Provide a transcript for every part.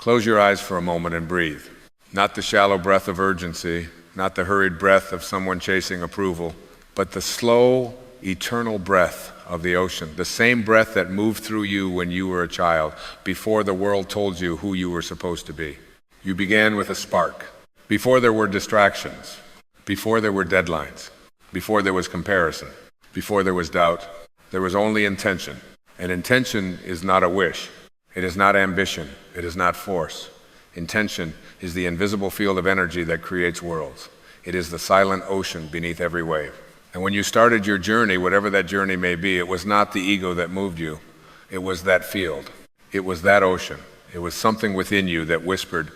Close your eyes for a moment and breathe. Not the shallow breath of urgency, not the hurried breath of someone chasing approval, but the slow, eternal breath of the ocean, the same breath that moved through you when you were a child, before the world told you who you were supposed to be. You began with a spark, before there were distractions, before there were deadlines, before there was comparison, before there was doubt. There was only intention. And intention is not a wish. It is not ambition. It is not force. Intention is the invisible field of energy that creates worlds. It is the silent ocean beneath every wave. And when you started your journey, whatever that journey may be, it was not the ego that moved you. It was that field. It was that ocean. It was something within you that whispered,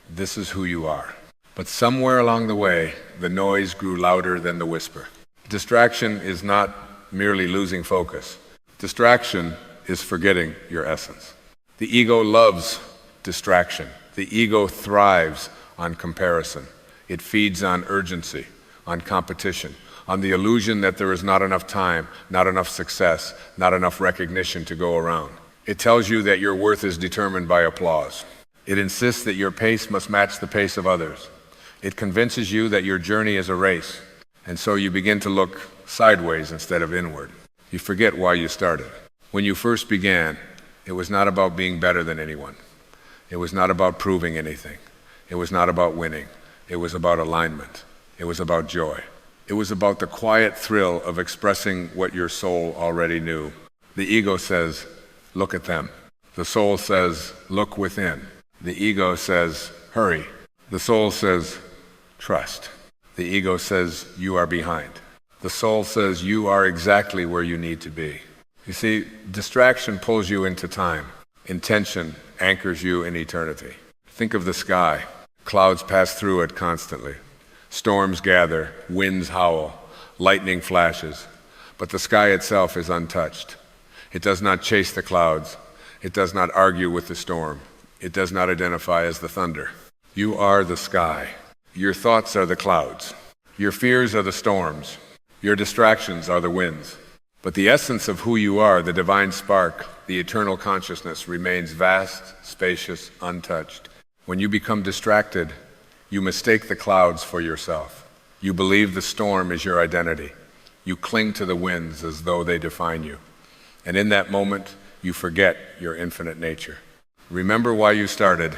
"This is who you are." But somewhere along the way, the noise grew louder than the whisper. Distraction is not merely losing focus. Distraction is forgetting your essence. The ego loves distraction. The ego thrives on comparison. It feeds on urgency, on competition, on the illusion that there is not enough time, not enough success, not enough recognition to go around. It tells you that your worth is determined by applause. It insists that your pace must match the pace of others. It convinces you that your journey is a race, and so you begin to look sideways instead of inward. You forget why you started. When you first began, it was not about being better than anyone. It was not about proving anything. It was not about winning. It was about alignment. It was about joy. It was about the quiet thrill of expressing what your soul already knew. The ego says, "Look at them." The soul says, "Look within." The ego says, "Hurry." The soul says, "Trust." The ego says, "You are behind." The soul says, "You are exactly where you need to be." You see, distraction pulls you into time. Intention anchors you in eternity. Think of the sky. Clouds pass through it constantly. Storms gather, winds howl, lightning flashes. But the sky itself is untouched. It does not chase the clouds. It does not argue with the storm. It does not identify as the thunder. You are the sky. Your thoughts are the clouds. Your fears are the storms. Your distractions are the winds. But the essence of who you are, the divine spark, the eternal consciousness, remains vast, spacious, untouched. When you become distracted, you mistake the clouds for yourself. You believe the storm is your identity. You cling to the winds as though they define you. And in that moment, you forget your infinite nature. Remember why you started.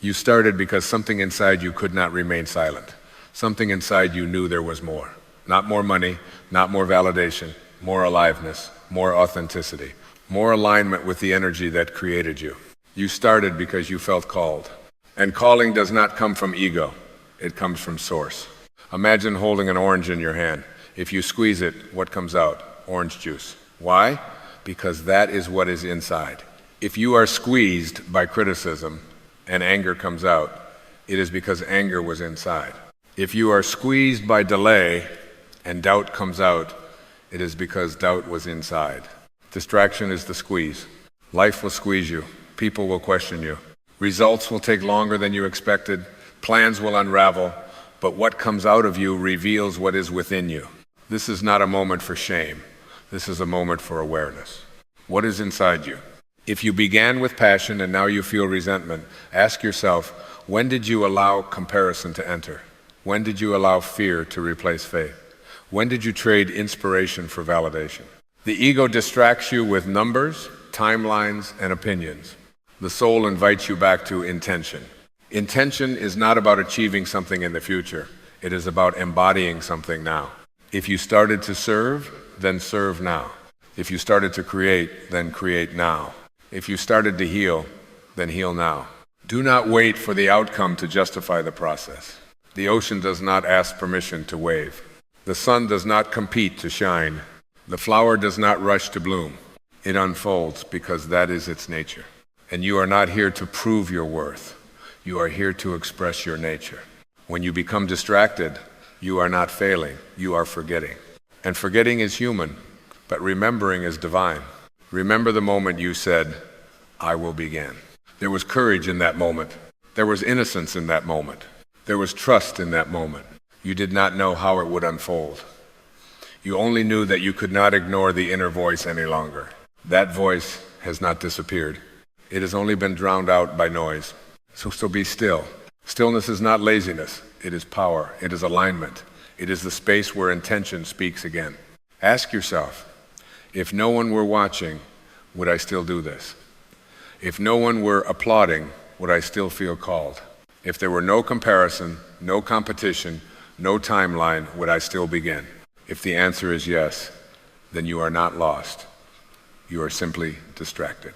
You started because something inside you could not remain silent. Something inside you knew there was more. Not more money, not more validation, more aliveness, more authenticity, more alignment with the energy that created you. You started because you felt called. And calling does not come from ego. It comes from source. Imagine holding an orange in your hand. If you squeeze it, what comes out? Orange juice. Why? Because that is what is inside. If you are squeezed by criticism and anger comes out, it is because anger was inside. If you are squeezed by delay and doubt comes out, it is because doubt was inside. Distraction is the squeeze. Life will squeeze you. People will question you. Results will take longer than you expected. Plans will unravel. But what comes out of you reveals what is within you. This is not a moment for shame. This is a moment for awareness. What is inside you? If you began with passion and now you feel resentment, ask yourself, when did you allow comparison to enter? When did you allow fear to replace faith? When did you trade inspiration for validation? The ego distracts you with numbers, timelines, and opinions. The soul invites you back to intention. Intention is not about achieving something in the future. It is about embodying something now. If you started to serve, then serve now. If you started to create, then create now. If you started to heal, then heal now. Do not wait for the outcome to justify the process. The ocean does not ask permission to wave. The sun does not compete to shine. The flower does not rush to bloom. It unfolds because that is its nature. And you are not here to prove your worth. You are here to express your nature. When you become distracted, you are not failing, you are forgetting. And forgetting is human, but remembering is divine. Remember the moment you said, "I will begin." There was courage in that moment. There was innocence in that moment. There was trust in that moment. You did not know how it would unfold. You only knew that you could not ignore the inner voice any longer. That voice has not disappeared. It has only been drowned out by noise. So be still. Stillness is not laziness. It is power. It is alignment. It is the space where intention speaks again. Ask yourself, if no one were watching, would I still do this? If no one were applauding, would I still feel called? If there were no comparison, no competition, no timeline, would I still begin? If the answer is yes, then you are not lost. You are simply distracted.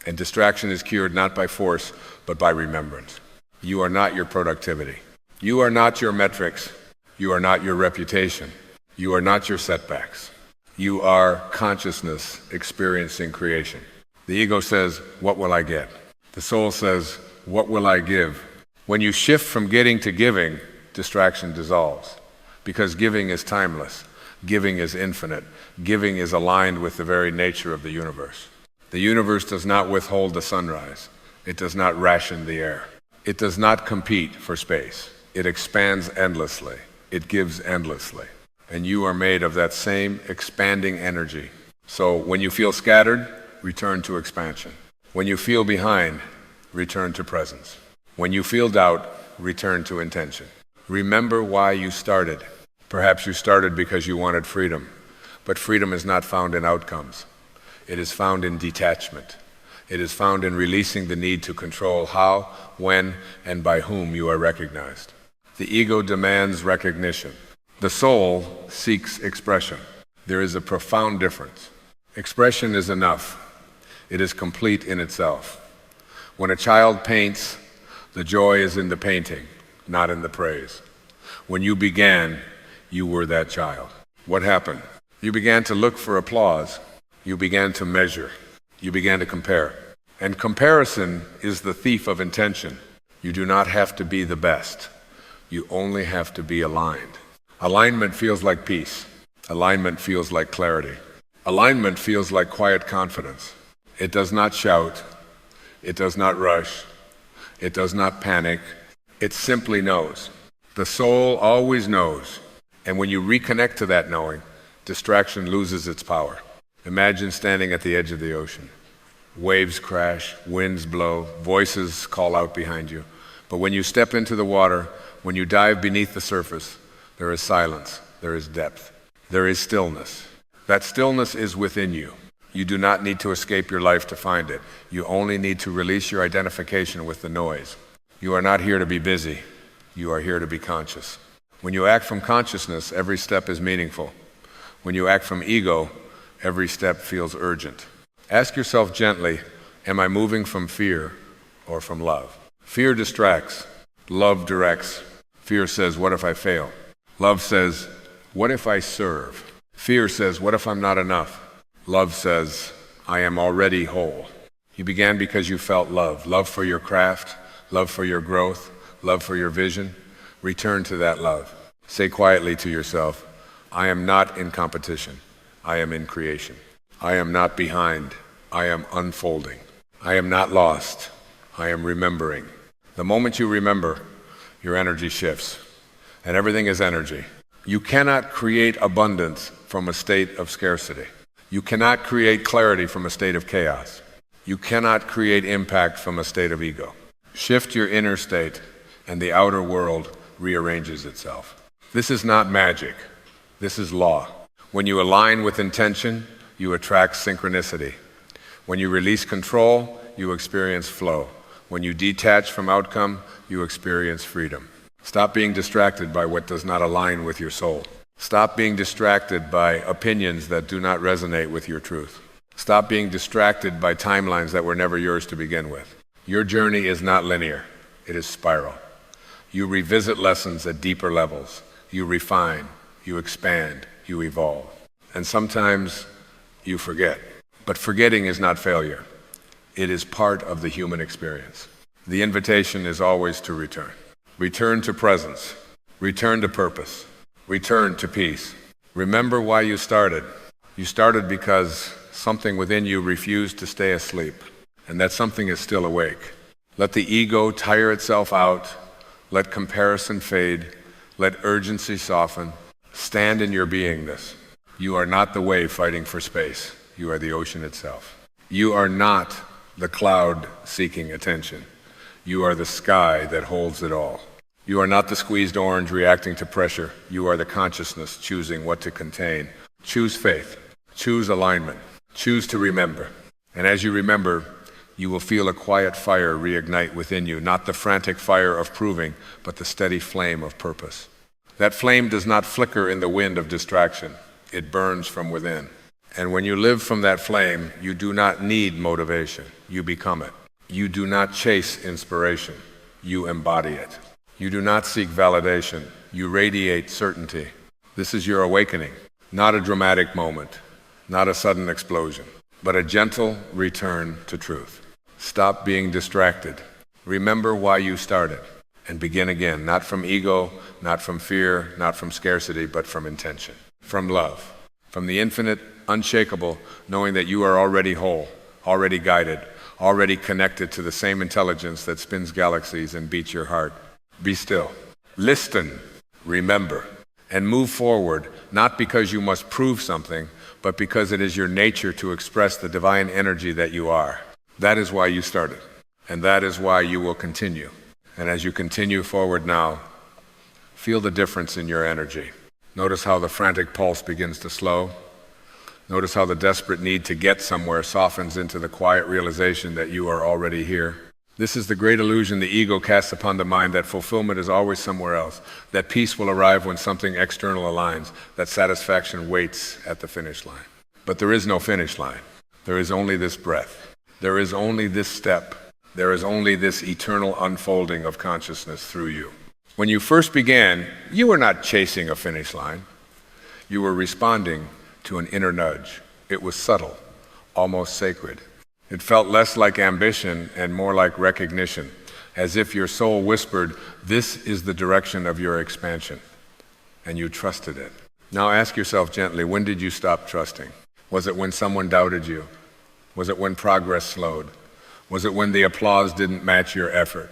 And distraction is cured not by force, but by remembrance. You are not your productivity. You are not your metrics. You are not your reputation. You are not your setbacks. You are consciousness experiencing creation. The ego says, what will I get? The soul says, what will I give? When you shift from getting to giving, distraction dissolves. Because giving is timeless. Giving is infinite. Giving is aligned with the very nature of the universe. The universe does not withhold the sunrise. It does not ration the air. It does not compete for space. It expands endlessly. It gives endlessly. And you are made of that same expanding energy. So when you feel scattered, return to expansion. When you feel behind, return to presence. When you feel doubt, return to intention. Remember why you started. Perhaps you started because you wanted freedom. But freedom is not found in outcomes. It is found in detachment. It is found in releasing the need to control how, when, and by whom you are recognized. The ego demands recognition. The soul seeks expression. There is a profound difference. Expression is enough. It is complete in itself. When a child paints, the joy is in the painting, not in the praise. When you began, you were that child. What happened? You began to look for applause. You began to measure. You began to compare. And comparison is the thief of intention. You do not have to be the best. You only have to be aligned. Alignment feels like peace. Alignment feels like clarity. Alignment feels like quiet confidence. It does not shout. It does not rush. It does not panic. It simply knows. The soul always knows. And when you reconnect to that knowing, distraction loses its power. Imagine standing at the edge of the ocean. Waves crash, winds blow, voices call out behind you. But when you step into the water, when you dive beneath the surface, there is silence, there is depth, there is stillness. That stillness is within you. You do not need to escape your life to find it. You only need to release your identification with the noise. You are not here to be busy. You are here to be conscious. When you act from consciousness, every step is meaningful. When you act from ego, every step feels urgent. Ask yourself gently, am I moving from fear or from love? Fear distracts. Love directs. Fear says, what if I fail? Love says, what if I serve? Fear says, what if I'm not enough? Love says, I am already whole. You began because you felt love. Love for your craft, love for your growth, love for your vision. Return to that love. Say quietly to yourself, I am not in competition. I am in creation. I am not behind. I am unfolding. I am not lost. I am remembering. The moment you remember, your energy shifts. And everything is energy. You cannot create abundance from a state of scarcity. You cannot create clarity from a state of chaos. You cannot create impact from a state of ego. Shift your inner state, and the outer world rearranges itself. This is not magic. This is law. When you align with intention, you attract synchronicity. When you release control, you experience flow. When you detach from outcome, you experience freedom. Stop being distracted by what does not align with your soul. Stop being distracted by opinions that do not resonate with your truth. Stop being distracted by timelines that were never yours to begin with. Your journey is not linear. It is spiral. You revisit lessons at deeper levels. You refine. You expand. You evolve. And sometimes you forget. But forgetting is not failure. It is part of the human experience. The invitation is always to return. Return to presence. Return to purpose. Return to peace. Remember why you started. You started because something within you refused to stay asleep, and that something is still awake. Let the ego tire itself out. Let comparison fade. Let urgency soften. Stand in your beingness. You are not the wave fighting for space. You are the ocean itself. You are not the cloud seeking attention. You are the sky that holds it all. You are not the squeezed orange reacting to pressure. You are the consciousness choosing what to contain. Choose faith. Choose alignment. Choose to remember. And as you remember, you will feel a quiet fire reignite within you, not the frantic fire of proving, but the steady flame of purpose. That flame does not flicker in the wind of distraction. It burns from within. And when you live from that flame, you do not need motivation. You become it. You do not chase inspiration. You embody it. You do not seek validation. You radiate certainty. This is your awakening, not a dramatic moment, not a sudden explosion, but a gentle return to truth. Stop being distracted. Remember why you started, and begin again, not from ego, not from fear, not from scarcity, but from intention, from love, from the infinite, unshakable, knowing that you are already whole, already guided, already connected to the same intelligence that spins galaxies and beats your heart. Be still. Listen. Remember. And move forward, not because you must prove something, but because it is your nature to express the divine energy that you are. That is why you started, and that is why you will continue. And as you continue forward now, feel the difference in your energy. Notice how the frantic pulse begins to slow. Notice how the desperate need to get somewhere softens into the quiet realization that you are already here. This is the great illusion the ego casts upon the mind, that fulfillment is always somewhere else, that peace will arrive when something external aligns, that satisfaction waits at the finish line. But there is no finish line. There is only this breath. There is only this step. There is only this eternal unfolding of consciousness through you. When you first began, you were not chasing a finish line. You were responding to an inner nudge. It was subtle, almost sacred. It felt less like ambition and more like recognition, as if your soul whispered, "This is the direction of your expansion," and you trusted it. Now ask yourself gently, when did you stop trusting? Was it when someone doubted you? Was it when progress slowed? Was it when the applause didn't match your effort?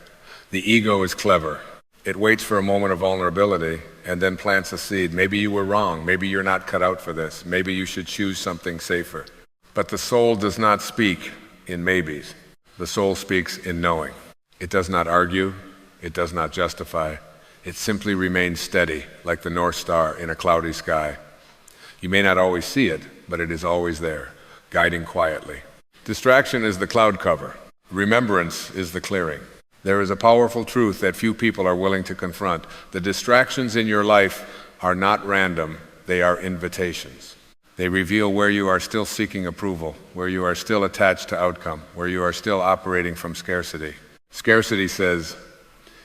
The ego is clever. It waits for a moment of vulnerability and then plants a seed. Maybe you were wrong. Maybe you're not cut out for this. Maybe you should choose something safer. But the soul does not speak in maybes. The soul speaks in knowing. It does not argue. It does not justify. It simply remains steady, like the North Star in a cloudy sky. You may not always see it, but it is always there, guiding quietly. Distraction is the cloud cover. Remembrance is the clearing. There is a powerful truth that few people are willing to confront. The distractions in your life are not random. They are invitations. They reveal where you are still seeking approval, where you are still attached to outcome, where you are still operating from scarcity. Scarcity says,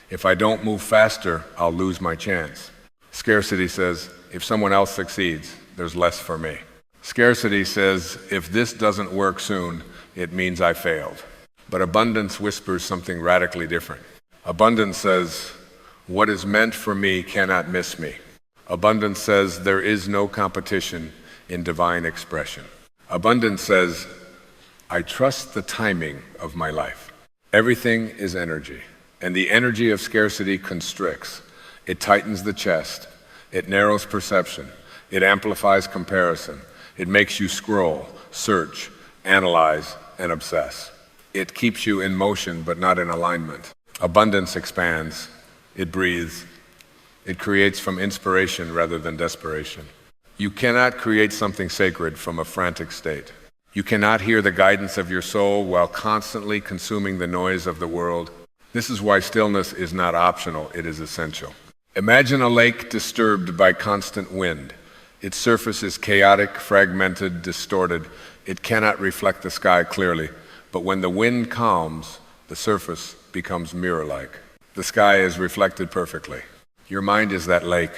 if I don't move faster, I'll lose my chance. Scarcity says, if someone else succeeds, there's less for me. Scarcity says, if this doesn't work soon, it means I failed. But abundance whispers something radically different. Abundance says, what is meant for me cannot miss me. Abundance says, there is no competition in divine expression. Abundance says, I trust the timing of my life. Everything is energy, and the energy of scarcity constricts. It tightens the chest. It narrows perception. It amplifies comparison. It makes you scroll, search, analyze, and obsess. It keeps you in motion, but not in alignment. Abundance expands. It breathes. It creates from inspiration rather than desperation. You cannot create something sacred from a frantic state. You cannot hear the guidance of your soul while constantly consuming the noise of the world. This is why stillness is not optional, it is essential. Imagine a lake disturbed by constant wind. Its surface is chaotic, fragmented, distorted. It cannot reflect the sky clearly. But when the wind calms, the surface becomes mirror-like. The sky is reflected perfectly. Your mind is that lake.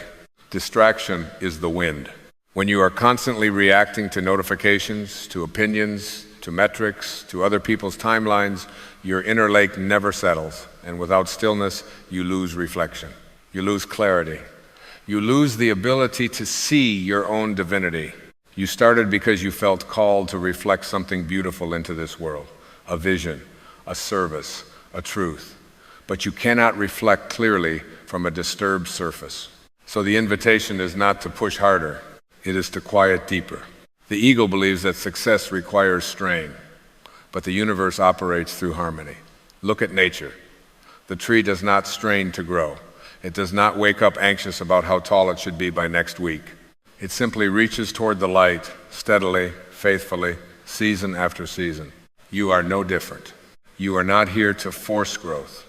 Distraction is the wind. When you are constantly reacting to notifications, to opinions, to metrics, to other people's timelines, your inner lake never settles, and without stillness, you lose reflection. You lose clarity. You lose the ability to see your own divinity. You started because you felt called to reflect something beautiful into this world, a vision, a service, a truth. But you cannot reflect clearly from a disturbed surface. So the invitation is not to push harder. It is to quiet deeper. The ego believes that success requires strain, but the universe operates through harmony. Look at nature. The tree does not strain to grow. It does not wake up anxious about how tall it should be by next week. It simply reaches toward the light, steadily, faithfully, season after season. You are no different. You are not here to force growth.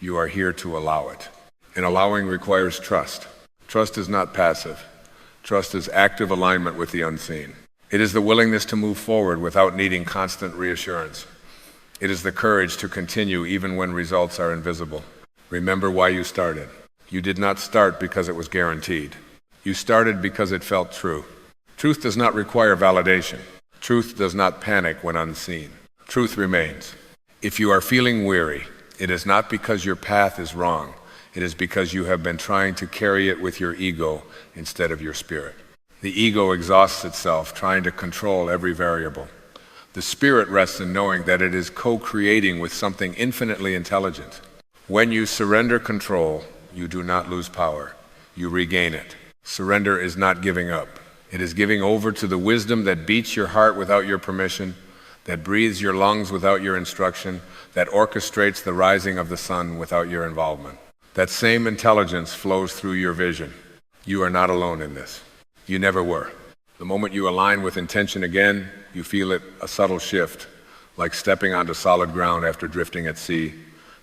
You are here to allow it. And allowing requires trust. Trust is not passive. Trust is active alignment with the unseen. It is the willingness to move forward without needing constant reassurance. It is the courage to continue even when results are invisible. Remember why you started. You did not start because it was guaranteed. You started because it felt true. Truth does not require validation. Truth does not panic when unseen. Truth remains. If you are feeling weary, it is not because your path is wrong. It is because you have been trying to carry it with your ego instead of your spirit. The ego exhausts itself trying to control every variable. The spirit rests in knowing that it is co-creating with something infinitely intelligent. When you surrender control, you do not lose power. You regain it. Surrender is not giving up. It is giving over to the wisdom that beats your heart without your permission, that breathes your lungs without your instruction, that orchestrates the rising of the sun without your involvement. That same intelligence flows through your vision. You are not alone in this. You never were. The moment you align with intention again, you feel it a subtle shift, like stepping onto solid ground after drifting at sea.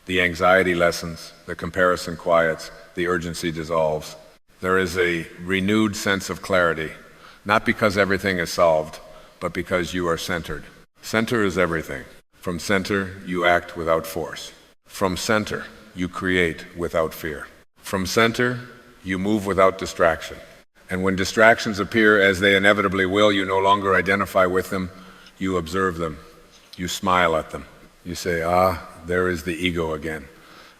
The anxiety lessens, the comparison quiets, the urgency dissolves. There is a renewed sense of clarity, not because everything is solved, but because you are centered. Center is everything. From center, you act without force. From center, you create without fear. From center, you move without distraction. And when distractions appear, as they inevitably will, you no longer identify with them, you observe them. You smile at them. You say, there is the ego again,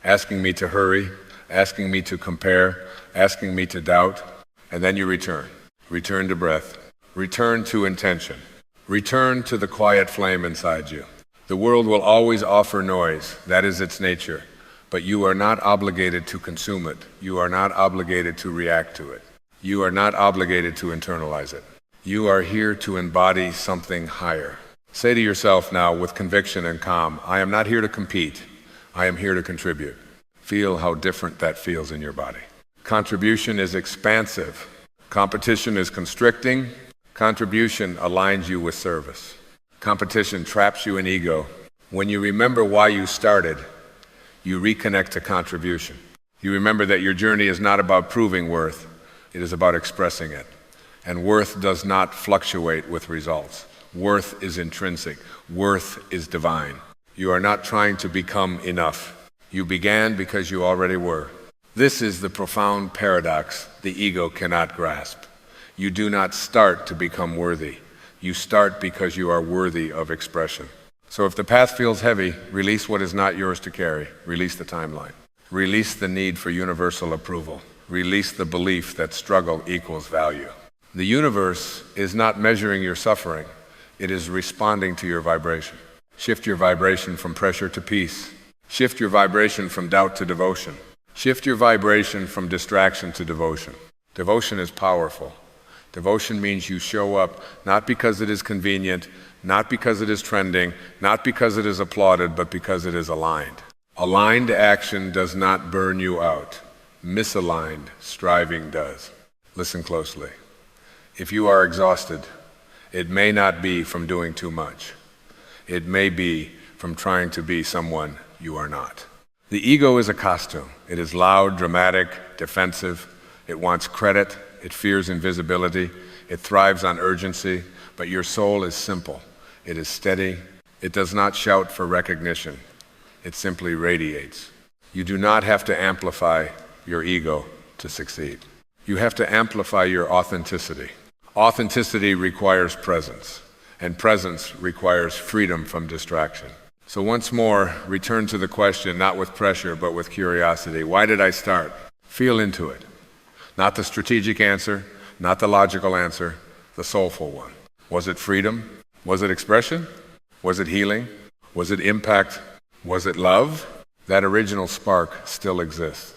asking me to hurry, asking me to compare, asking me to doubt. And then you return. Return to breath. Return to intention. Return to the quiet flame inside you. The world will always offer noise. That is its nature. But you are not obligated to consume it. You are not obligated to react to it. You are not obligated to internalize it. You are here to embody something higher. Say to yourself now with conviction and calm, I am not here to compete. I am here to contribute. Feel how different that feels in your body. Contribution is expansive. Competition is constricting. Contribution aligns you with service. Competition traps you in ego. When you remember why you started, you reconnect to contribution. You remember that your journey is not about proving worth. It is about expressing it. And worth does not fluctuate with results. Worth is intrinsic. Worth is divine. You are not trying to become enough. You began because you already were. This is the profound paradox the ego cannot grasp. You do not start to become worthy. You start because you are worthy of expression. So if the path feels heavy, release what is not yours to carry. Release the timeline. Release the need for universal approval. Release the belief that struggle equals value. The universe is not measuring your suffering. It is responding to your vibration. Shift your vibration from pressure to peace. Shift your vibration from doubt to devotion. Shift your vibration from distraction to devotion. Devotion is powerful. Devotion means you show up not because it is convenient, not because it is trending, not because it is applauded, but because it is aligned. Aligned action does not burn you out. Misaligned striving does. Listen closely. If you are exhausted, it may not be from doing too much. It may be from trying to be someone you are not. The ego is a costume. It is loud, dramatic, defensive. It wants credit. It fears invisibility. It thrives on urgency. But your soul is simple. It is steady. It does not shout for recognition. It simply radiates. You do not have to amplify your ego to succeed. You have to amplify your authenticity. Authenticity requires presence, and presence requires freedom from distraction. So once more, return to the question, not with pressure, but with curiosity. Why did I start? Feel into it. Not the strategic answer, not the logical answer, the soulful one. Was it freedom? Was it expression? Was it healing? Was it impact? Was it love? That original spark still exists.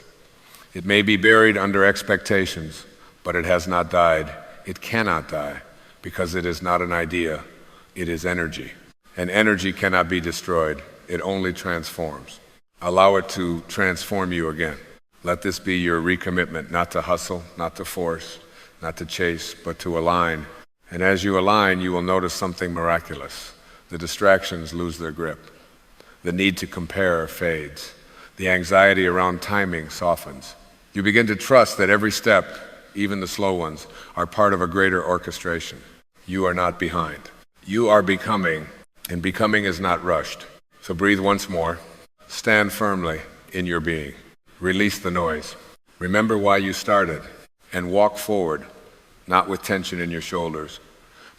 It may be buried under expectations, but it has not died. It cannot die because it is not an idea. It is energy. And energy cannot be destroyed. It only transforms. Allow it to transform you again. Let this be your recommitment, not to hustle, not to force, not to chase, but to align. And as you align, you will notice something miraculous. The distractions lose their grip. The need to compare fades. The anxiety around timing softens. You begin to trust that every step, even the slow ones, are part of a greater orchestration. You are not behind. You are becoming, and becoming is not rushed. So breathe once more. Stand firmly in your being. Release the noise. Remember why you started, and walk forward, not with tension in your shoulders,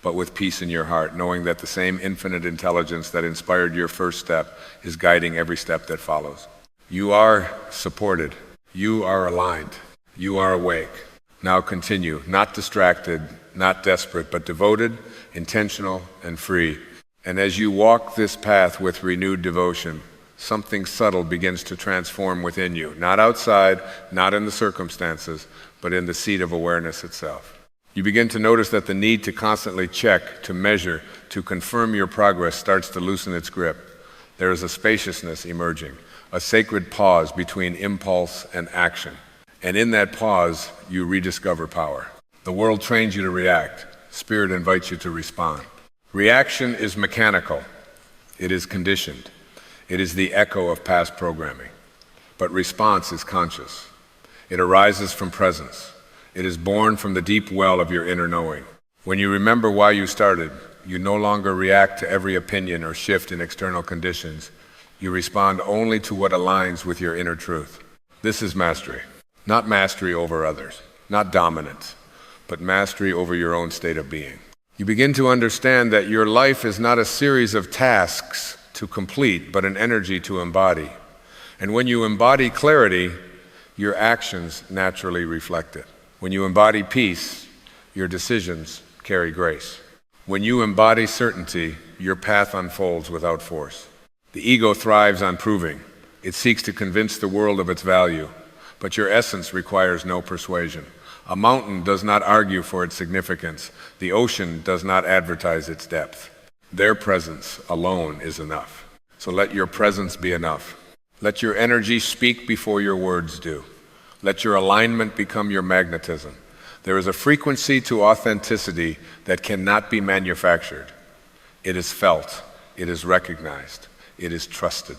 but with peace in your heart, knowing that the same infinite intelligence that inspired your first step is guiding every step that follows. You are supported. You are aligned. You are awake. Now continue, not distracted, not desperate, but devoted, intentional, and free. And as you walk this path with renewed devotion, something subtle begins to transform within you, not outside, not in the circumstances, but in the seat of awareness itself. You begin to notice that the need to constantly check, to measure, to confirm your progress starts to loosen its grip. There is a spaciousness emerging, a sacred pause between impulse and action. And in that pause, you rediscover power. The world trains you to react. Spirit invites you to respond. Reaction is mechanical. It is conditioned. It is the echo of past programming. But response is conscious. It arises from presence. It is born from the deep well of your inner knowing. When you remember why you started, you no longer react to every opinion or shift in external conditions. You respond only to what aligns with your inner truth. This is mastery. Not mastery over others, not dominance, but mastery over your own state of being. You begin to understand that your life is not a series of tasks to complete, but an energy to embody. And when you embody clarity, your actions naturally reflect it. When you embody peace, your decisions carry grace. When you embody certainty, your path unfolds without force. The ego thrives on proving. It seeks to convince the world of its value, but your essence requires no persuasion. A mountain does not argue for its significance. The ocean does not advertise its depth. Their presence alone is enough. So let your presence be enough. Let your energy speak before your words do. Let your alignment become your magnetism. There is a frequency to authenticity that cannot be manufactured. It is felt. It is recognized. It is trusted.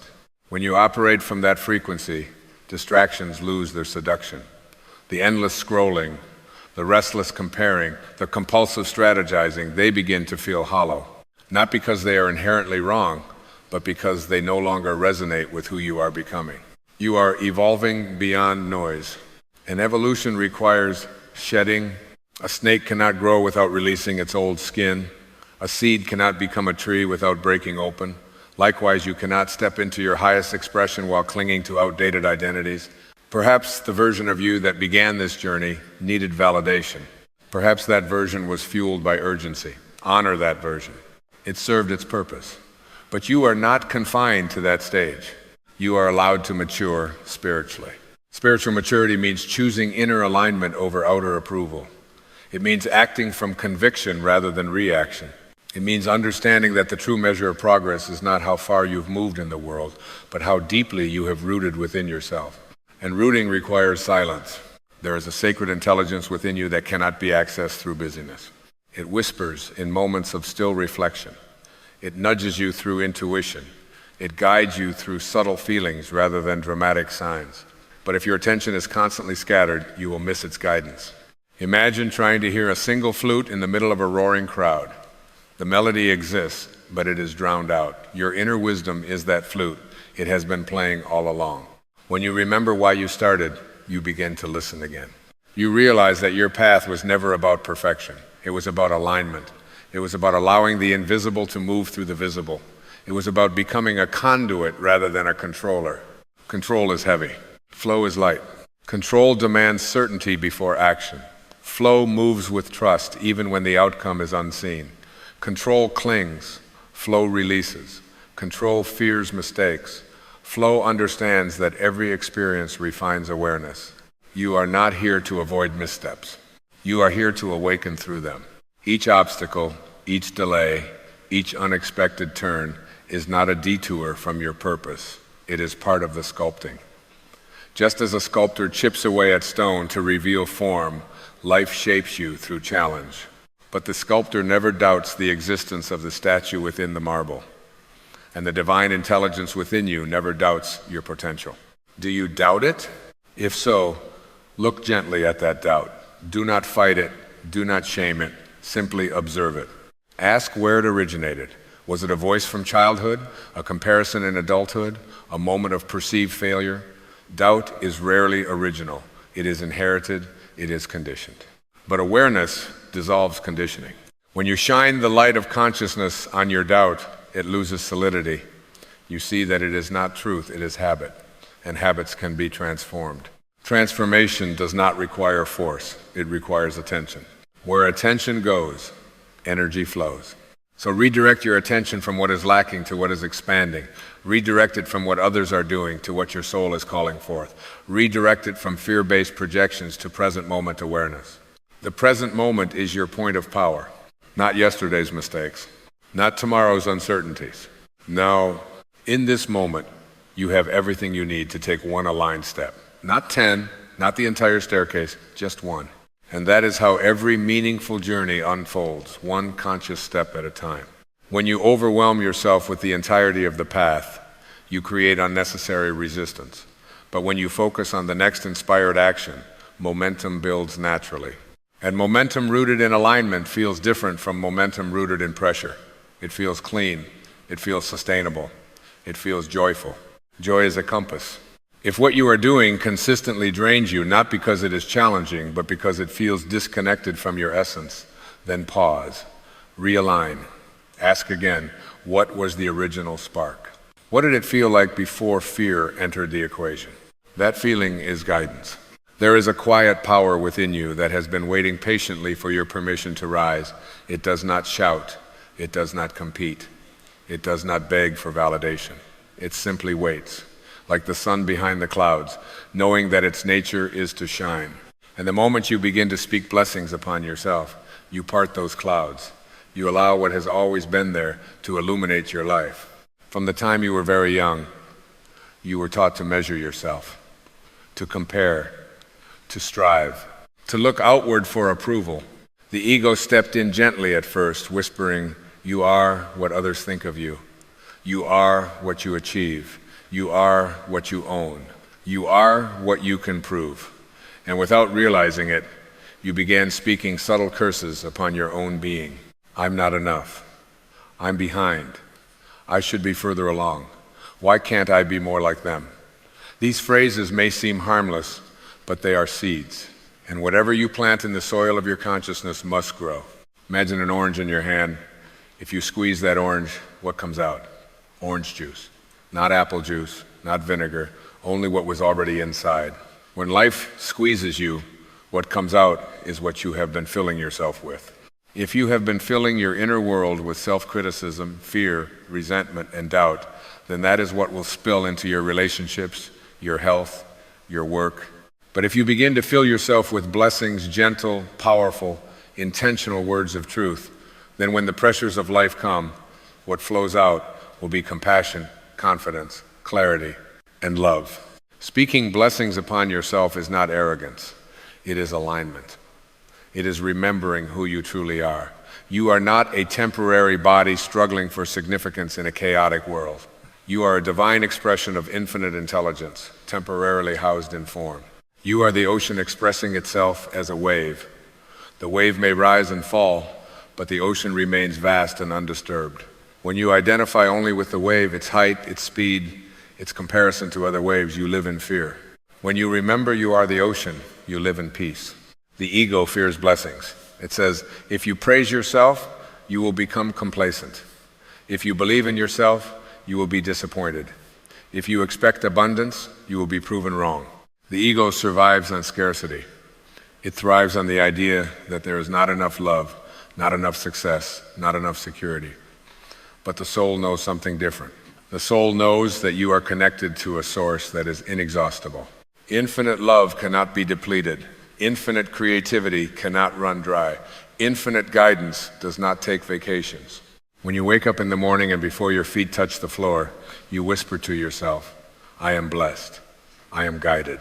When you operate from that frequency, distractions lose their seduction. The endless scrolling, the restless comparing, the compulsive strategizing, they begin to feel hollow. Not because they are inherently wrong, but because they no longer resonate with who you are becoming. You are evolving beyond noise. And evolution requires shedding. A snake cannot grow without releasing its old skin. A seed cannot become a tree without breaking open. Likewise, you cannot step into your highest expression while clinging to outdated identities. Perhaps the version of you that began this journey needed validation. Perhaps that version was fueled by urgency. Honor that version. It served its purpose. But you are not confined to that stage. You are allowed to mature spiritually. Spiritual maturity means choosing inner alignment over outer approval. It means acting from conviction rather than reaction. It means understanding that the true measure of progress is not how far you've moved in the world, but how deeply you have rooted within yourself. And rooting requires silence. There is a sacred intelligence within you that cannot be accessed through busyness. It whispers in moments of still reflection. It nudges you through intuition. It guides you through subtle feelings rather than dramatic signs. But if your attention is constantly scattered, you will miss its guidance. Imagine trying to hear a single flute in the middle of a roaring crowd. The melody exists, but it is drowned out. Your inner wisdom is that flute. It has been playing all along. When you remember why you started, you begin to listen again. You realize that your path was never about perfection. It was about alignment. It was about allowing the invisible to move through the visible. It was about becoming a conduit rather than a controller. Control is heavy. Flow is light. Control demands certainty before action. Flow moves with trust even when the outcome is unseen. Control clings. Flow releases. Control fears mistakes. Flow understands that every experience refines awareness. You are not here to avoid missteps. You are here to awaken through them. Each obstacle, each delay, each unexpected turn is not a detour from your purpose. it is part of the sculpting. Just as a sculptor chips away at stone to reveal form, life shapes you through challenge. But the sculptor never doubts the existence of the statue within the marble, and the divine intelligence within you never doubts your potential. Do you doubt it? If so, look gently at that doubt. Do not fight it. Do not shame it. Simply observe it. Ask where it originated. Was it a voice from childhood, a comparison in adulthood, a moment of perceived failure? Doubt is rarely original. It is inherited. It is conditioned. But awareness dissolves conditioning. When you shine the light of consciousness on your doubt, it loses solidity. You see that it is not truth, it is habit, and habits can be transformed. Transformation does not require force, it requires attention. Where attention goes, energy flows. So redirect your attention from what is lacking to what is expanding. Redirect it from what others are doing to what your soul is calling forth. Redirect it from fear-based projections to present moment awareness. The present moment is your point of power, not yesterday's mistakes, not tomorrow's uncertainties. No, in this moment, you have everything you need to take one aligned step. Not 10, not the entire staircase, just one. And that is how every meaningful journey unfolds, one conscious step at a time. When you overwhelm yourself with the entirety of the path, you create unnecessary resistance. But when you focus on the next inspired action, momentum builds naturally. And momentum rooted in alignment feels different from momentum rooted in pressure. It feels clean. It feels sustainable. It feels joyful. Joy is a compass. If what you are doing consistently drains you, not because it is challenging, but because it feels disconnected from your essence, then pause, realign, ask again, what was the original spark? What did it feel like before fear entered the equation? That feeling is guidance. There is a quiet power within you that has been waiting patiently for your permission to rise. It does not shout. It does not compete. It does not beg for validation. It simply waits, like the sun behind the clouds, knowing that its nature is to shine. And the moment you begin to speak blessings upon yourself, you part those clouds. You allow what has always been there to illuminate your life. From the time you were very young, you were taught to measure yourself, to compare, to strive, to look outward for approval. The ego stepped in gently at first, whispering, "You are what others think of you. You are what you achieve. You are what you own. You are what you can prove." And without realizing it, you began speaking subtle curses upon your own being. I'm not enough. I'm behind. I should be further along. Why can't I be more like them? These phrases may seem harmless, but they are seeds. And whatever you plant in the soil of your consciousness must grow. Imagine an orange in your hand. If you squeeze that orange, what comes out? Orange juice. Not apple juice, not vinegar, only what was already inside. When life squeezes you, what comes out is what you have been filling yourself with. If you have been filling your inner world with self-criticism, fear, resentment, and doubt, then that is what will spill into your relationships, your health, your work. But if you begin to fill yourself with blessings, gentle, powerful, intentional words of truth, then when the pressures of life come, what flows out will be compassion, confidence, clarity, and love. Speaking blessings upon yourself is not arrogance. It is alignment. It is remembering who you truly are. You are not a temporary body struggling for significance in a chaotic world. You are a divine expression of infinite intelligence, temporarily housed in form. You are the ocean expressing itself as a wave. The wave may rise and fall, but the ocean remains vast and undisturbed. When you identify only with the wave, its height, its speed, its comparison to other waves, you live in fear. When you remember you are the ocean, you live in peace. The ego fears blessings. It says, if you praise yourself, you will become complacent. If you believe in yourself, you will be disappointed. If you expect abundance, you will be proven wrong. The ego survives on scarcity. It thrives on the idea that there is not enough love, not enough success, not enough security. But the soul knows something different. The soul knows that you are connected to a source that is inexhaustible. Infinite love cannot be depleted. Infinite creativity cannot run dry. Infinite guidance does not take vacations. When you wake up in the morning and before your feet touch the floor, you whisper to yourself, I am blessed. I am guided.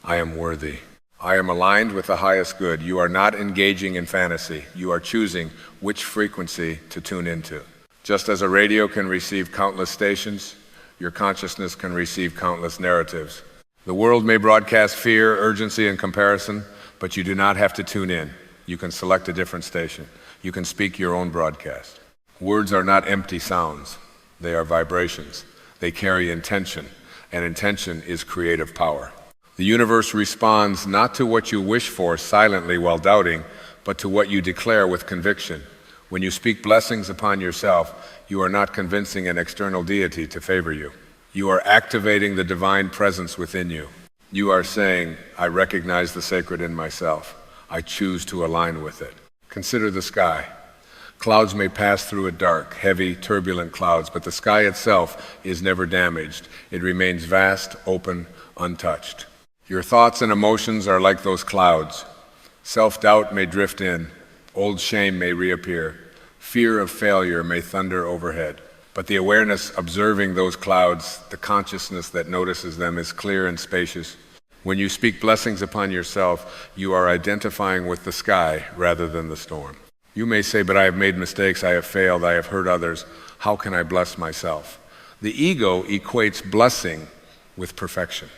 I am worthy. I am aligned with the highest good. You are not engaging in fantasy. You are choosing which frequency to tune into. Just as a radio can receive countless stations, your consciousness can receive countless narratives. The world may broadcast fear, urgency, and comparison, but you do not have to tune in. You can select a different station. You can speak your own broadcast. Words are not empty sounds. They are vibrations. They carry intention, and intention is creative power. The universe responds not to what you wish for silently while doubting, but to what you declare with conviction. When you speak blessings upon yourself, you are not convincing an external deity to favor you. You are activating the divine presence within you. You are saying, I recognize the sacred in myself. I choose to align with it. Consider the sky. Clouds may pass through it dark, heavy, turbulent clouds, but the sky itself is never damaged. It remains vast, open, untouched. Your thoughts and emotions are like those clouds. Self-doubt may drift in. Old shame may reappear. Fear of failure may thunder overhead. But the awareness observing those clouds, the consciousness that notices them, is clear and spacious. When you speak blessings upon yourself, you are identifying with the sky rather than the storm. You may say, but I have made mistakes, I have failed, I have hurt others. How can I bless myself? The ego equates blessing with perfection.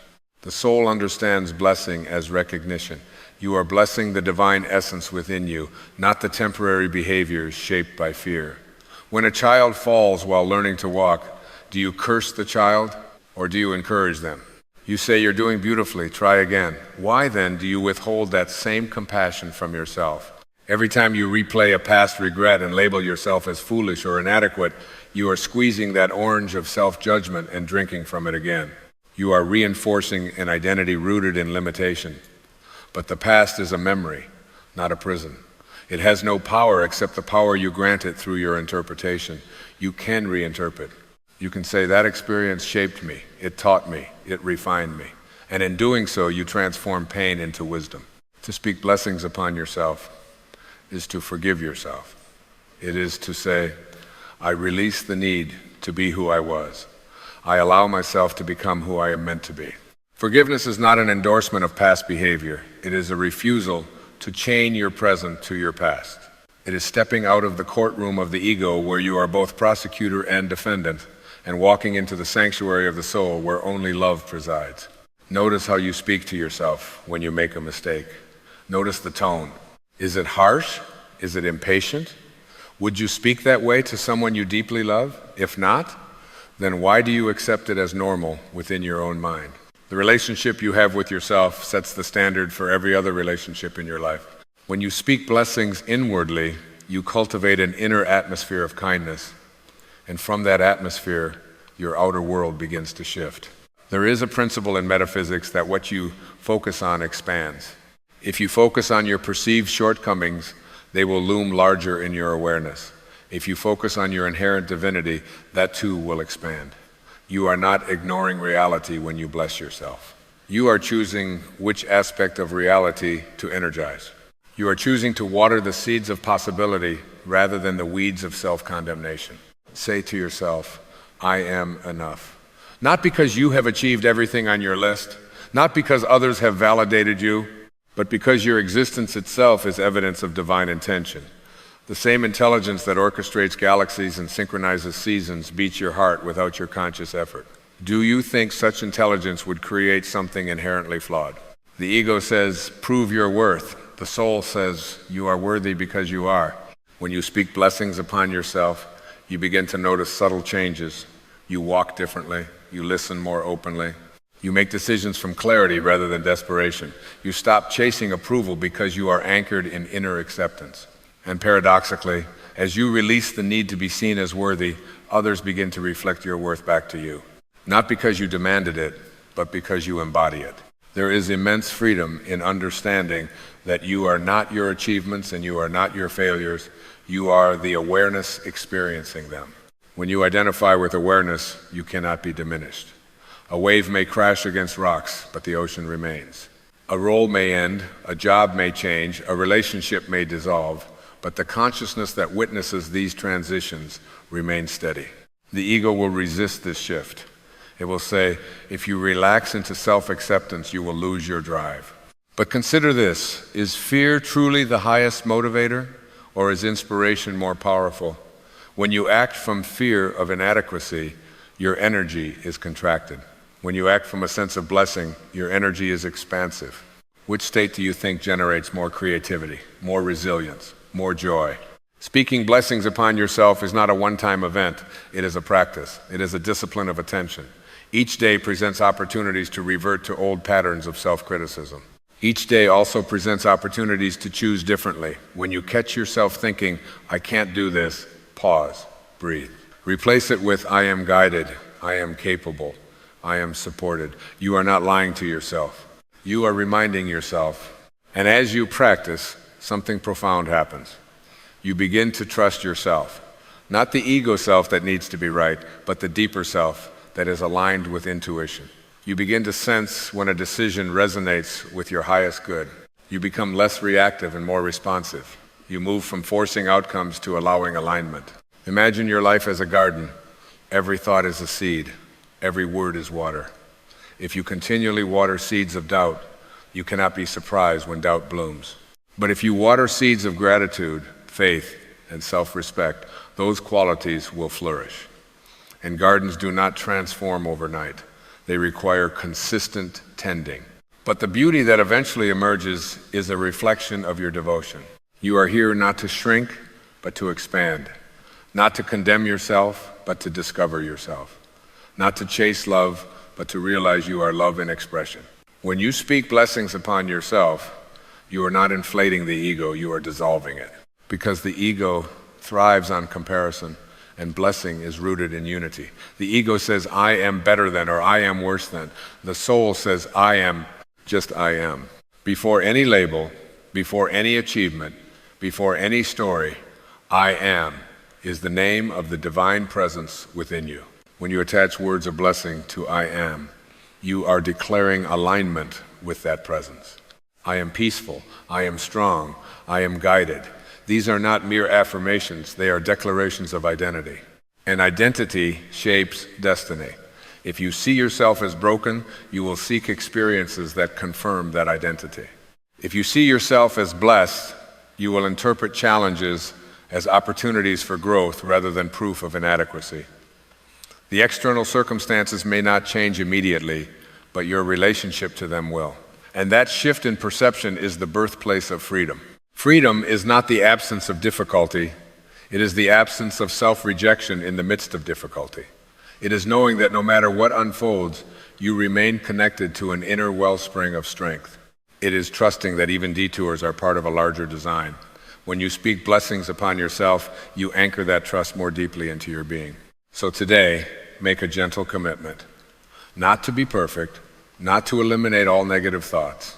The soul understands blessing as recognition. You are blessing the divine essence within you, not the temporary behaviors shaped by fear. When a child falls while learning to walk, do you curse the child or do you encourage them? You say, you're doing beautifully, try again. Why then do you withhold that same compassion from yourself? Every time you replay a past regret and label yourself as foolish or inadequate, you are squeezing that orange of self-judgment and drinking from it again. You are reinforcing an identity rooted in limitation. But the past is a memory, not a prison. It has no power except the power you grant it through your interpretation. You can reinterpret. You can say, that experience shaped me, it taught me, it refined me. And in doing so, you transform pain into wisdom. To speak blessings upon yourself is to forgive yourself. It is to say, I release the need to be who I was. I allow myself to become who I am meant to be. Forgiveness is not an endorsement of past behavior. It is a refusal to chain your present to your past. It is stepping out of the courtroom of the ego where you are both prosecutor and defendant and walking into the sanctuary of the soul where only love presides. Notice how you speak to yourself when you make a mistake. Notice the tone. Is it harsh? Is it impatient? Would you speak that way to someone you deeply love? If not, then why do you accept it as normal within your own mind? The relationship you have with yourself sets the standard for every other relationship in your life. When you speak blessings inwardly, you cultivate an inner atmosphere of kindness, and from that atmosphere, your outer world begins to shift. There is a principle in metaphysics that what you focus on expands. If you focus on your perceived shortcomings, they will loom larger in your awareness. If you focus on your inherent divinity, that too will expand. You are not ignoring reality when you bless yourself. You are choosing which aspect of reality to energize. You are choosing to water the seeds of possibility rather than the weeds of self-condemnation. Say to yourself, I am enough. Not because you have achieved everything on your list, not because others have validated you, but because your existence itself is evidence of divine intention. The same intelligence that orchestrates galaxies and synchronizes seasons beats your heart without your conscious effort. Do you think such intelligence would create something inherently flawed? The ego says, prove your worth. The soul says, you are worthy because you are. When you speak blessings upon yourself, you begin to notice subtle changes. You walk differently. You listen more openly. You make decisions from clarity rather than desperation. You stop chasing approval because you are anchored in inner acceptance. And paradoxically, as you release the need to be seen as worthy, others begin to reflect your worth back to you. Not because you demanded it, but because you embody it. There is immense freedom in understanding that you are not your achievements and you are not your failures. You are the awareness experiencing them. When you identify with awareness, you cannot be diminished. A wave may crash against rocks, but the ocean remains. A role may end, a job may change, a relationship may dissolve, but the consciousness that witnesses these transitions remains steady. The ego will resist this shift. It will say, if you relax into self-acceptance, you will lose your drive. But consider this, is fear truly the highest motivator, or is inspiration more powerful? When you act from fear of inadequacy, your energy is contracted. When you act from a sense of blessing, your energy is expansive. Which state do you think generates more creativity, more resilience, more joy? Speaking blessings upon yourself is not a one-time event. It is a practice. It is a discipline of attention. Each day presents opportunities to revert to old patterns of self-criticism. Each day also presents opportunities to choose differently. When you catch yourself thinking, I can't do this, pause, breathe. Replace it with, I am guided, I am capable, I am supported. You are not lying to yourself. You are reminding yourself. And as you practice, something profound happens. You begin to trust yourself. Not the ego self that needs to be right, but the deeper self that is aligned with intuition. You begin to sense when a decision resonates with your highest good. You become less reactive and more responsive. You move from forcing outcomes to allowing alignment. Imagine your life as a garden. Every thought is a seed. Every word is water. If you continually water seeds of doubt, you cannot be surprised when doubt blooms. But if you water seeds of gratitude, faith, and self-respect, those qualities will flourish. And gardens do not transform overnight. They require consistent tending. But the beauty that eventually emerges is a reflection of your devotion. You are here not to shrink, but to expand. Not to condemn yourself, but to discover yourself. Not to chase love, but to realize you are love in expression. When you speak blessings upon yourself, you are not inflating the ego, you are dissolving it. Because the ego thrives on comparison, and blessing is rooted in unity. The ego says, I am better than, or I am worse than. The soul says, I am, just I am. Before any label, before any achievement, before any story, I am is the name of the divine presence within you. When you attach words of blessing to I am, you are declaring alignment with that presence. I am peaceful, I am strong, I am guided. These are not mere affirmations, they are declarations of identity. And identity shapes destiny. If you see yourself as broken, you will seek experiences that confirm that identity. If you see yourself as blessed, you will interpret challenges as opportunities for growth rather than proof of inadequacy. The external circumstances may not change immediately, but your relationship to them will. And that shift in perception is the birthplace of freedom. Freedom is not the absence of difficulty, it is the absence of self-rejection in the midst of difficulty. It is knowing that no matter what unfolds, you remain connected to an inner wellspring of strength. It is trusting that even detours are part of a larger design. When you speak blessings upon yourself, you anchor that trust more deeply into your being. So today, make a gentle commitment, not to be perfect, not to eliminate all negative thoughts,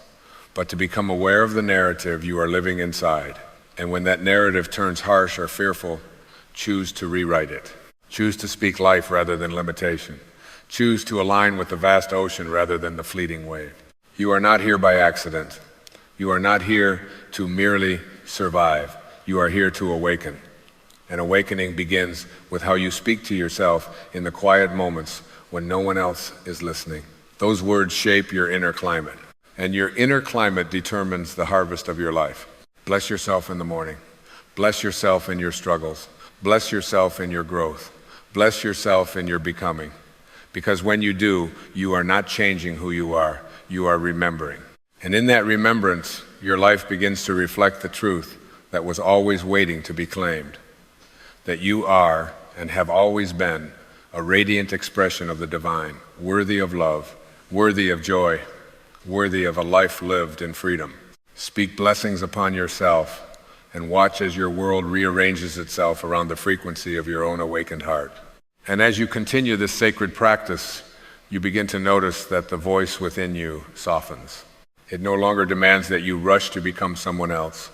but to become aware of the narrative you are living inside. And when that narrative turns harsh or fearful, choose to rewrite it. Choose to speak life rather than limitation. Choose to align with the vast ocean rather than the fleeting wave. You are not here by accident. You are not here to merely survive. You are here to awaken. And awakening begins with how you speak to yourself in the quiet moments when no one else is listening. Those words shape your inner climate. And your inner climate determines the harvest of your life. Bless yourself in the morning. Bless yourself in your struggles. Bless yourself in your growth. Bless yourself in your becoming. Because when you do, you are not changing who you are remembering. And in that remembrance, your life begins to reflect the truth that was always waiting to be claimed. That you are, and have always been, a radiant expression of the divine, worthy of love, worthy of joy, worthy of a life lived in freedom. Speak blessings upon yourself and watch as your world rearranges itself around the frequency of your own awakened heart. And as you continue this sacred practice, you begin to notice that the voice within you softens. It no longer demands that you rush to become someone else.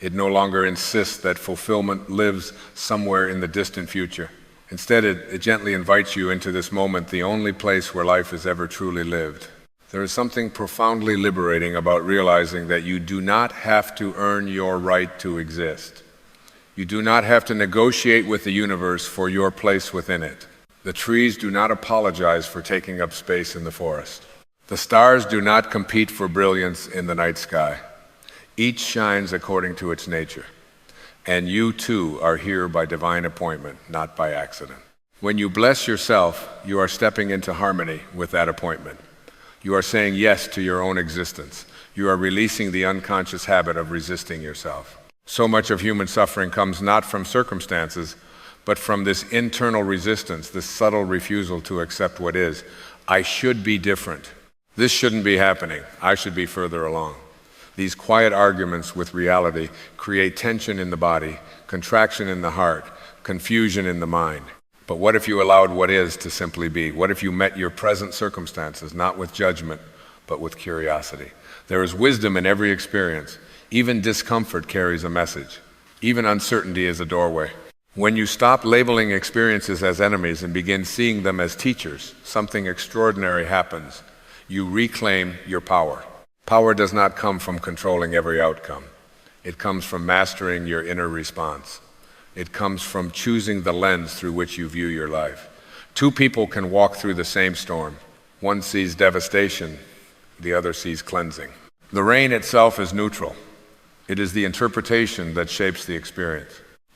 It no longer insists that fulfillment lives somewhere in the distant future. Instead, it gently invites you into this moment, the only place where life is ever truly lived. There is something profoundly liberating about realizing that you do not have to earn your right to exist. You do not have to negotiate with the universe for your place within it. The trees do not apologize for taking up space in the forest. The stars do not compete for brilliance in the night sky. Each shines according to its nature. And you too are here by divine appointment, not by accident. When you bless yourself, you are stepping into harmony with that appointment. You are saying yes to your own existence. You are releasing the unconscious habit of resisting yourself. So much of human suffering comes not from circumstances, but from this internal resistance, this subtle refusal to accept what is. I should be different. This shouldn't be happening. I should be further along. These quiet arguments with reality create tension in the body, contraction in the heart, confusion in the mind. But what if you allowed what is to simply be? What if you met your present circumstances, not with judgment, but with curiosity? There is wisdom in every experience. Even discomfort carries a message. Even uncertainty is a doorway. When you stop labeling experiences as enemies and begin seeing them as teachers, something extraordinary happens. You reclaim your power. Power does not come from controlling every outcome. It comes from mastering your inner response. It comes from choosing the lens through which you view your life. Two people can walk through the same storm. One sees devastation, the other sees cleansing. The rain itself is neutral. It is the interpretation that shapes the experience.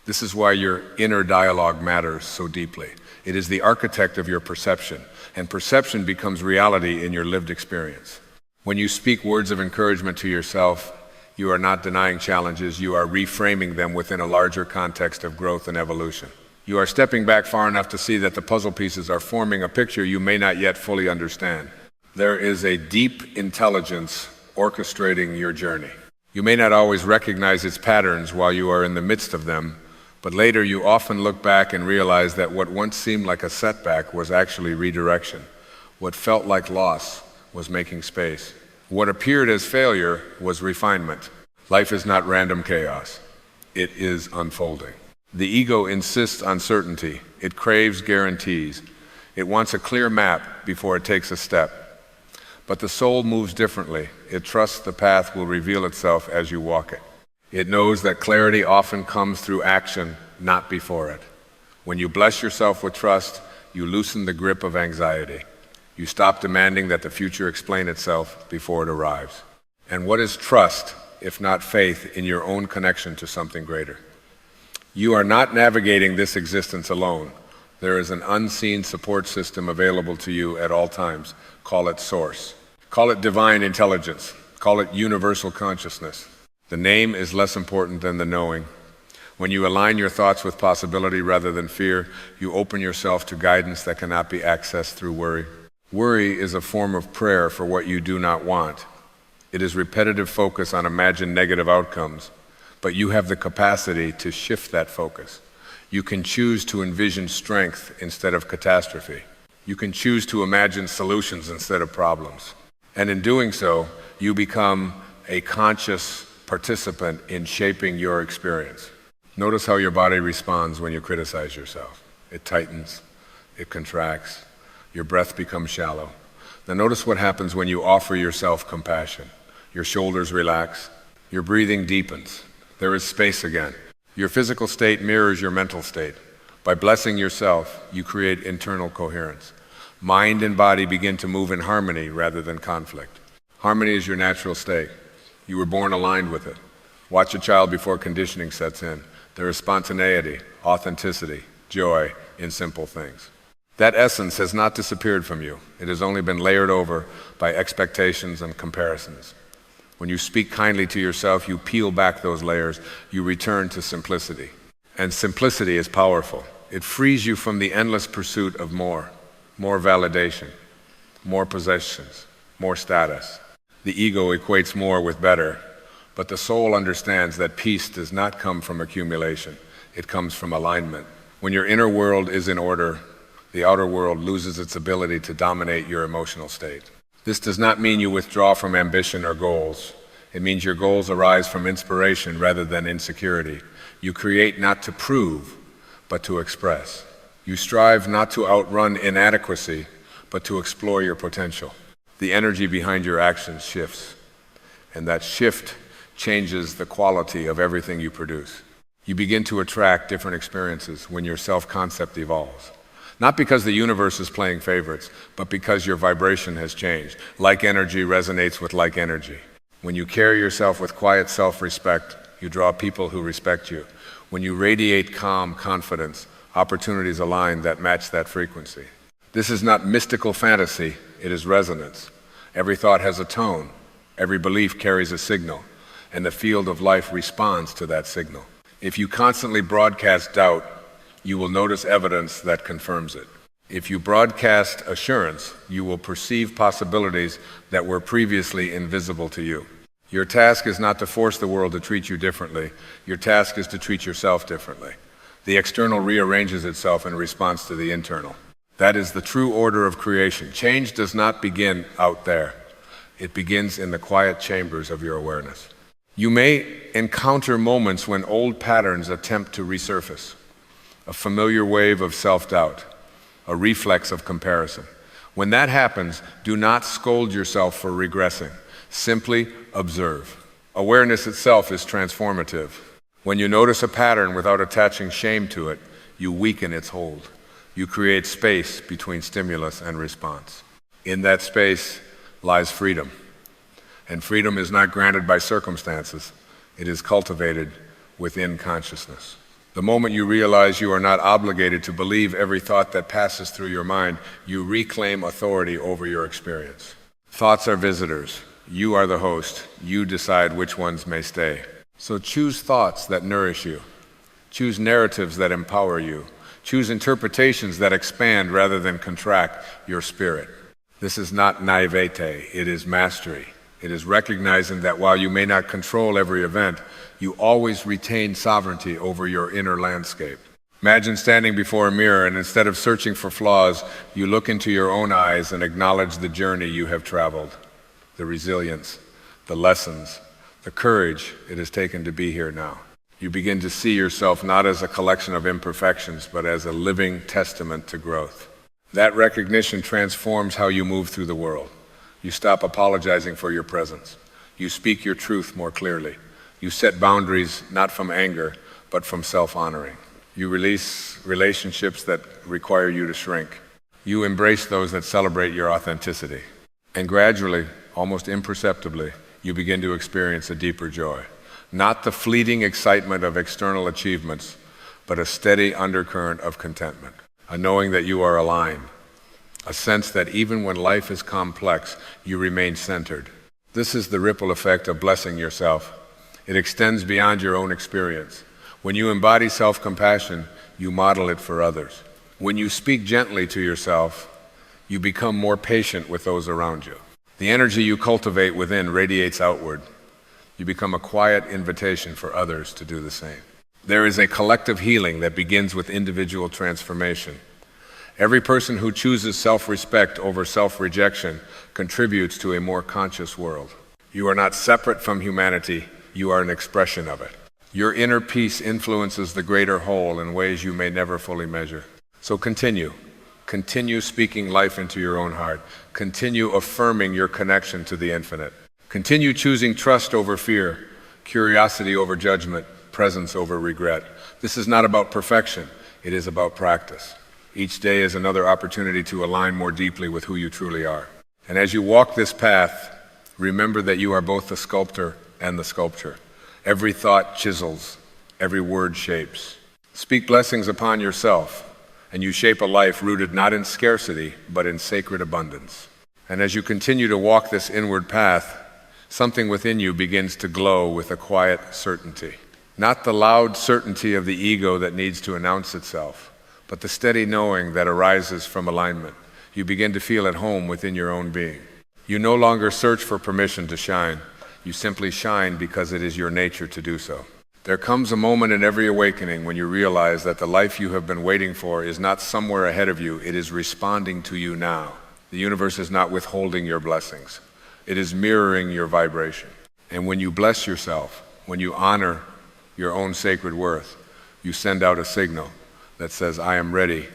This is why your inner dialogue matters so deeply. It is the architect of your perception, and perception becomes reality in your lived experience. When you speak words of encouragement to yourself, you are not denying challenges, you are reframing them within a larger context of growth and evolution. You are stepping back far enough to see that the puzzle pieces are forming a picture you may not yet fully understand. There is a deep intelligence orchestrating your journey. You may not always recognize its patterns while you are in the midst of them, but later you often look back and realize that what once seemed like a setback was actually redirection. What felt like loss was making space. What appeared as failure was refinement. Life is not random chaos. It is unfolding. The ego insists on certainty. It craves guarantees. It wants a clear map before it takes a step. But the soul moves differently. It trusts the path will reveal itself as you walk it. It knows that clarity often comes through action, not before it. When you bless yourself with trust, you loosen the grip of anxiety. You stop demanding that the future explain itself before it arrives. And what is trust, if not faith, in your own connection to something greater? You are not navigating this existence alone. There is an unseen support system available to you at all times. Call it Source. Call it divine intelligence. Call it universal consciousness. The name is less important than the knowing. When you align your thoughts with possibility rather than fear, you open yourself to guidance that cannot be accessed through worry. Worry is a form of prayer for what you do not want. It is repetitive focus on imagined negative outcomes, but you have the capacity to shift that focus. You can choose to envision strength instead of catastrophe. You can choose to imagine solutions instead of problems. And in doing so, you become a conscious participant in shaping your experience. Notice how your body responds when you criticize yourself. It tightens, it contracts. Your breath becomes shallow. Now notice what happens when you offer yourself compassion. Your shoulders relax. Your breathing deepens. There is space again. Your physical state mirrors your mental state. By blessing yourself, you create internal coherence. Mind and body begin to move in harmony rather than conflict. Harmony is your natural state. You were born aligned with it. Watch a child before conditioning sets in. There is spontaneity, authenticity, joy in simple things. That essence has not disappeared from you. It has only been layered over by expectations and comparisons. When you speak kindly to yourself, you peel back those layers. You return to simplicity. And simplicity is powerful. It frees you from the endless pursuit of more validation, more possessions, more status. The ego equates more with better, but the soul understands that peace does not come from accumulation. It comes from alignment. When your inner world is in order, the outer world loses its ability to dominate your emotional state. This does not mean you withdraw from ambition or goals. It means your goals arise from inspiration rather than insecurity. You create not to prove, but to express. You strive not to outrun inadequacy, but to explore your potential. The energy behind your actions shifts, and that shift changes the quality of everything you produce. You begin to attract different experiences when your self-concept evolves. Not because the universe is playing favorites, but because your vibration has changed. Like energy resonates with like energy. When you carry yourself with quiet self-respect, you draw people who respect you. When you radiate calm confidence, opportunities align that match that frequency. This is not mystical fantasy, it is resonance. Every thought has a tone, every belief carries a signal, and the field of life responds to that signal. If you constantly broadcast doubt, you will notice evidence that confirms it. If you broadcast assurance, you will perceive possibilities that were previously invisible to you. Your task is not to force the world to treat you differently. Your task is to treat yourself differently. The external rearranges itself in response to the internal. That is the true order of creation. Change does not begin out there. It begins in the quiet chambers of your awareness. You may encounter moments when old patterns attempt to resurface. A familiar wave of self-doubt, a reflex of comparison. When that happens, do not scold yourself for regressing. Simply observe. Awareness itself is transformative. When you notice a pattern without attaching shame to it, you weaken its hold. You create space between stimulus and response. In that space lies freedom. And freedom is not granted by circumstances. It is cultivated within consciousness. The moment you realize you are not obligated to believe every thought that passes through your mind, you reclaim authority over your experience. Thoughts are visitors. You are the host. You decide which ones may stay. So choose thoughts that nourish you. Choose narratives that empower you. Choose interpretations that expand rather than contract your spirit. This is not naivete, it is mastery. It is recognizing that while you may not control every event, you always retain sovereignty over your inner landscape. Imagine standing before a mirror and instead of searching for flaws, you look into your own eyes and acknowledge the journey you have traveled, the resilience, the lessons, the courage it has taken to be here now. You begin to see yourself not as a collection of imperfections, but as a living testament to growth. That recognition transforms how you move through the world. You stop apologizing for your presence. You speak your truth more clearly. You set boundaries not from anger, but from self-honoring. You release relationships that require you to shrink. You embrace those that celebrate your authenticity. And gradually, almost imperceptibly, you begin to experience a deeper joy. Not the fleeting excitement of external achievements, but a steady undercurrent of contentment. A knowing that you are aligned. A sense that even when life is complex, you remain centered. This is the ripple effect of blessing yourself. It extends beyond your own experience. When you embody self-compassion, you model it for others. When you speak gently to yourself, you become more patient with those around you. The energy you cultivate within radiates outward. You become a quiet invitation for others to do the same. There is a collective healing that begins with individual transformation. Every person who chooses self-respect over self-rejection contributes to a more conscious world. You are not separate from humanity, you are an expression of it. Your inner peace influences the greater whole in ways you may never fully measure. So continue. Continue speaking life into your own heart. Continue affirming your connection to the infinite. Continue choosing trust over fear, curiosity over judgment, presence over regret. This is not about perfection, it is about practice. Each day is another opportunity to align more deeply with who you truly are. And as you walk this path, remember that you are both the sculptor and the sculpture. Every thought chisels, every word shapes. Speak blessings upon yourself, and you shape a life rooted not in scarcity, but in sacred abundance. And as you continue to walk this inward path, something within you begins to glow with a quiet certainty. Not the loud certainty of the ego that needs to announce itself, but the steady knowing that arises from alignment. You begin to feel at home within your own being. You no longer search for permission to shine. You simply shine because it is your nature to do so. There comes a moment in every awakening when you realize that the life you have been waiting for is not somewhere ahead of you, it is responding to you now. The universe is not withholding your blessings. It is mirroring your vibration. And when you bless yourself, when you honor your own sacred worth, you send out a signal that says, I am ready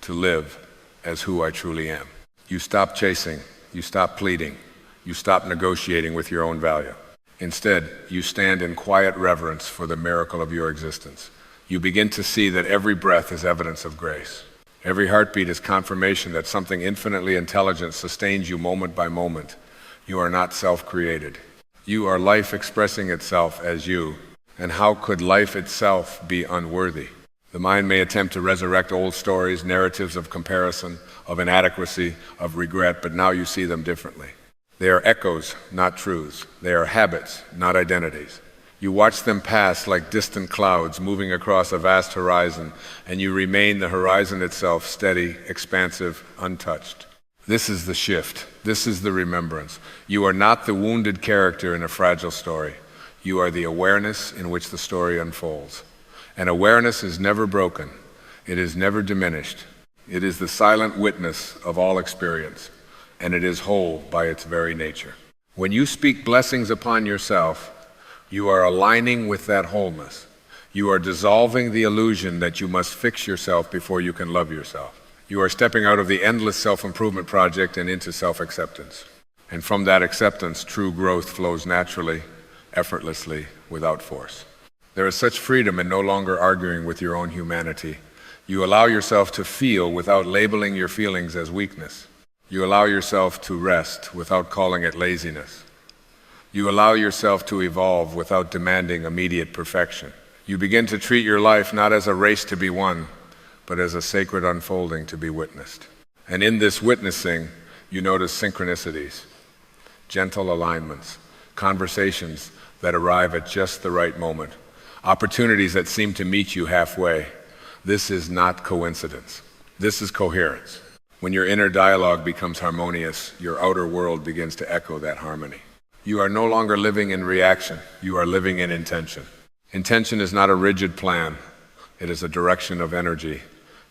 to live as who I truly am. You stop chasing, you stop pleading, you stop negotiating with your own value. Instead, you stand in quiet reverence for the miracle of your existence. You begin to see that every breath is evidence of grace. Every heartbeat is confirmation that something infinitely intelligent sustains you moment by moment. You are not self-created. You are life expressing itself as you. And how could life itself be unworthy? The mind may attempt to resurrect old stories, narratives of comparison, of inadequacy, of regret, but now you see them differently. They are echoes, not truths. They are habits, not identities. You watch them pass like distant clouds moving across a vast horizon, and you remain the horizon itself, steady, expansive, untouched. This is the shift. This is the remembrance. You are not the wounded character in a fragile story. You are the awareness in which the story unfolds. And awareness is never broken. It is never diminished. It is the silent witness of all experience, and it is whole by its very nature. When you speak blessings upon yourself, you are aligning with that wholeness. You are dissolving the illusion that you must fix yourself before you can love yourself. You are stepping out of the endless self-improvement project and into self-acceptance. And from that acceptance, true growth flows naturally, effortlessly, without force. There is such freedom in no longer arguing with your own humanity. You allow yourself to feel without labeling your feelings as weakness. You allow yourself to rest without calling it laziness. You allow yourself to evolve without demanding immediate perfection. You begin to treat your life not as a race to be won, but as a sacred unfolding to be witnessed. And in this witnessing, you notice synchronicities, gentle alignments, conversations that arrive at just the right moment, opportunities that seem to meet you halfway. This is not coincidence. This is coherence. When your inner dialogue becomes harmonious, your outer world begins to echo that harmony. You are no longer living in reaction. You are living in intention. Intention is not a rigid plan. It is a direction of energy.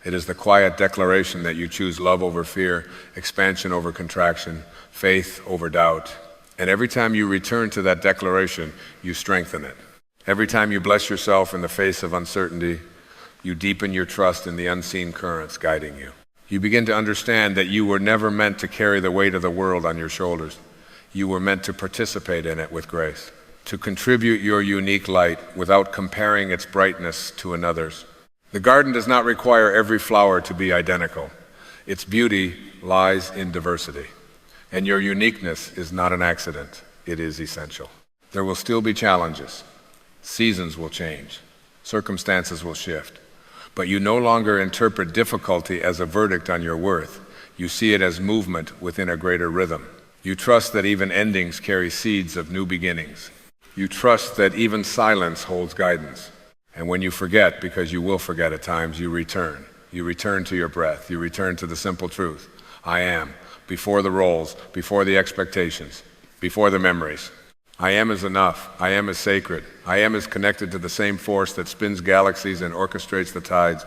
It is the quiet declaration that you choose love over fear, expansion over contraction, faith over doubt. And every time you return to that declaration, you strengthen it. Every time you bless yourself in the face of uncertainty, you deepen your trust in the unseen currents guiding you. You begin to understand that you were never meant to carry the weight of the world on your shoulders. You were meant to participate in it with grace, to contribute your unique light without comparing its brightness to another's. The garden does not require every flower to be identical. Its beauty lies in diversity. And your uniqueness is not an accident. It is essential. There will still be challenges. Seasons will change. Circumstances will shift. But you no longer interpret difficulty as a verdict on your worth. You see it as movement within a greater rhythm. You trust that even endings carry seeds of new beginnings. You trust that even silence holds guidance. And when you forget, because you will forget at times, you return. You return to your breath. You return to the simple truth. I am, before the roles, before the expectations, before the memories. I am is enough. I am is sacred. I am is connected to the same force that spins galaxies and orchestrates the tides.